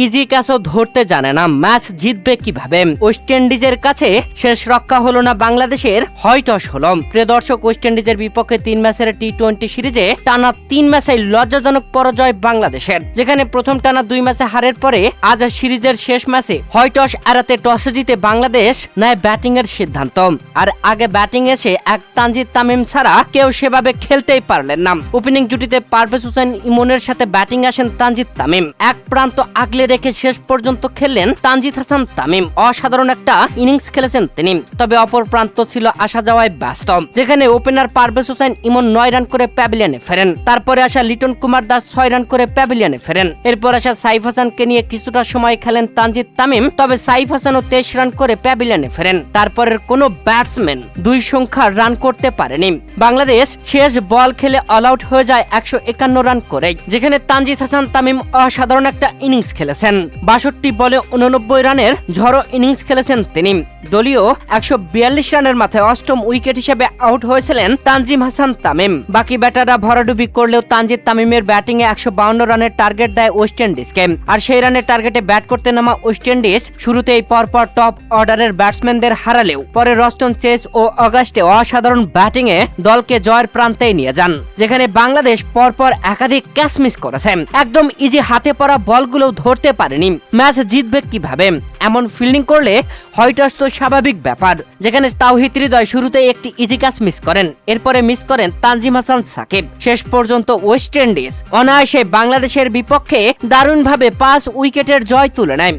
Easy ক্যাচও ধরতে জানে না, ম্যাচ জিতবে কিভাবে। ওয়েস্ট ইন্ডিজের কাছে শেষ রক্ষা হলো না বাংলাদেশের, হয়টস হলো। প্রিয় দর্শক, ওয়েস্ট ইন্ডিজের বিপক্ষে 3 ম্যাচের টি-20 সিরিজে টানা 3 ম্যাচে লজ্জাজনক পরাজয় বাংলাদেশের, যেখানে প্রথম টানা 2 ম্যাচে হারের পরে আজ সিরিজের শেষ ম্যাচে হয়টস এড়াতে টসে জিতে বাংলাদেশ নেয় ব্যাটিং এর সিদ্ধান্ত। আর আগে ব্যাটিং এসে এক তানজিদ তামিম ছাড়া কেউ সেভাবে খেলতেই পারলেন না। ওপেনিং জুটিতে পারভেজ হোসেন ইমনের সাথে ব্যাটিং আসেন তানজিদ তামিম। এক প্রান্ত আগলে রেখে শেষ পর্যন্ত খেললেন তানজিদ হাসান তামিম। অসাধারণ একটা ইনিংস খেলেছেন তিনি। তবে অপর প্রান্ত ছিল আসা যাওয়ায় ব্যস্ত, যেখানে ওপেনার পারভেজ হোসেন ইমন 9 রান করে প্যাভিলিয়নে ফেরেন। তারপরে আসা লিটন কুমার দাস 6 রান করে প্যাভিলিয়নে ফেরেন। এরপর আসা সাইফ হাসানকে নিয়ে কিছুটা সময় খেলেন তানজিদ তামিম, তবে সাইফ হাসানও 23 রান করে প্যাভিলিয়নে ফেরেন। তারপরের কোনো ব্যাটসম্যান 2 সংখ্যার রান করতে পারেনি। বাংলাদেশ শেষ বল খেলে অল আউট হয়ে যায় 151 রান করে, যেখানে তানজিদ হাসান তামিম অসাধারণ একটা ইনিংস খেলেছেন। 62 বলে 89 রানের ঝড়ো ইনিংস খেলেছেন তিনি। দলীয় 142 রানের মাথায় অষ্টম উইকেট হিসেবে আউট হয়েছিলেন তানজিম হাসান তামিম। বাকি ব্যাটাররা ভরাডুবি করলেও তানজিদ তামিমের ব্যাটিং এ 152 রানের টার্গেট দেয় ওয়েস্ট ইন্ডিজকে। আর সেই রানের টার্গেটে ব্যাট করতে নামা ওয়েস্ট ইন্ডিজ শুরুতেই পরপর টপ অর্ডারের ব্যাটসম্যানদের হারালেও পরে রস্টন চেস ও অগাস্টে অসাধারণ ব্যাটিং এ দলকে জয়ের প্রান্তে নিয়ে যান, যেখানে বাংলাদেশ পরপর একাধিক ক্যাচ মিস করেছে। একদম ইজি হাতে পড়া বলগুলো ধরতে পারেনি। ম্যাচ জিতবে কিভাবে? এমন ফিল্ডিং করলে হয়টস তো স্বাভাবিক ব্যাপার, যেখানে তাওহিদ হৃদয় শুরুতে একটি ইজি ক্যাচ মিস করেন, এরপরে মিস করেন তানজিম হাসান সাকিব। শেষ পর্যন্ত ওয়েস্ট ইন্ডিজ অনায়াসে বাংলাদেশের বিপক্ষে দারুণভাবে 5 উইকেটের জয় তুলে নেয়।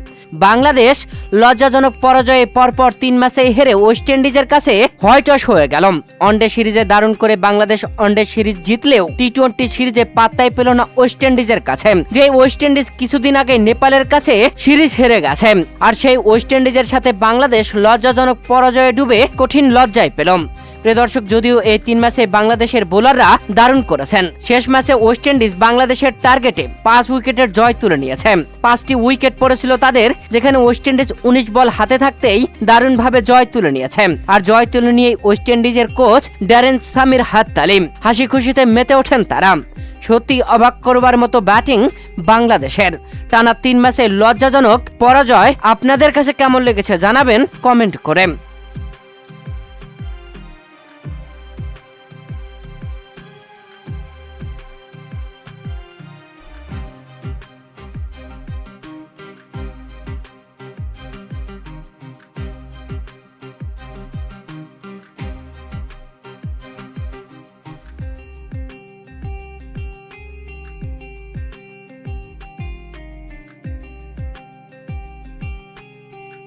বাংলাদেশ লজ্জাজনক পরাজয়ে পরপর 3 ম্যাচে হেরে ওয়েস্ট ইন্ডিজের কাছে হয়টস হয়ে গেল। ওয়ানডে সিরিজে দারুণ করে বাংলাদেশ ওয়ানডে সিরিজ জিতলেও টি-20 সিরিজে পাত্তাই পেল না ওয়েস্ট ইন্ডিজের কাছে, যে ওয়েস্ট ইন্ডিজ কিছুদিন আগে নেপালের কাছে সিরিজ হেরে গেছে। আর সেই ওয়েস্ট ইন্ডিজের সাথে বাংলাদেশ লজ্জাজনক পরাজয়ে ডুবে কঠিন লজ্জায় পেল। প্রিয় দর্শক, যদিও এই 3 ম্যাচে বাংলাদেশের বোলাররা দারুণ করেছেন, শেষ ম্যাচে ওয়েস্ট ইন্ডিজ বাংলাদেশের টার্গেটে 5 উইকেটের জয় তুলে নিয়েছে। 5টি উইকেট পড়েছিল তাদের, যেখানে ওয়েস্ট ইন্ডিজ 19 বল হাতে থাকতেই দারুণভাবে জয় তুলে নিয়েছে। আর জয় তুলে নিয়ে ওয়েস্ট ইন্ডিজের কোচ ড্যারেন সামির হাততালি, হাসি খুশিতে মেতে ওঠেন তারা। সত্যি অবাক করবার মতো ব্যাটিং বাংলাদেশের। টানা 3 ম্যাচে লজ্জাজনক পরাজয় আপনাদের কাছে কেমন লেগেছে জানাবেন কমেন্ট করে।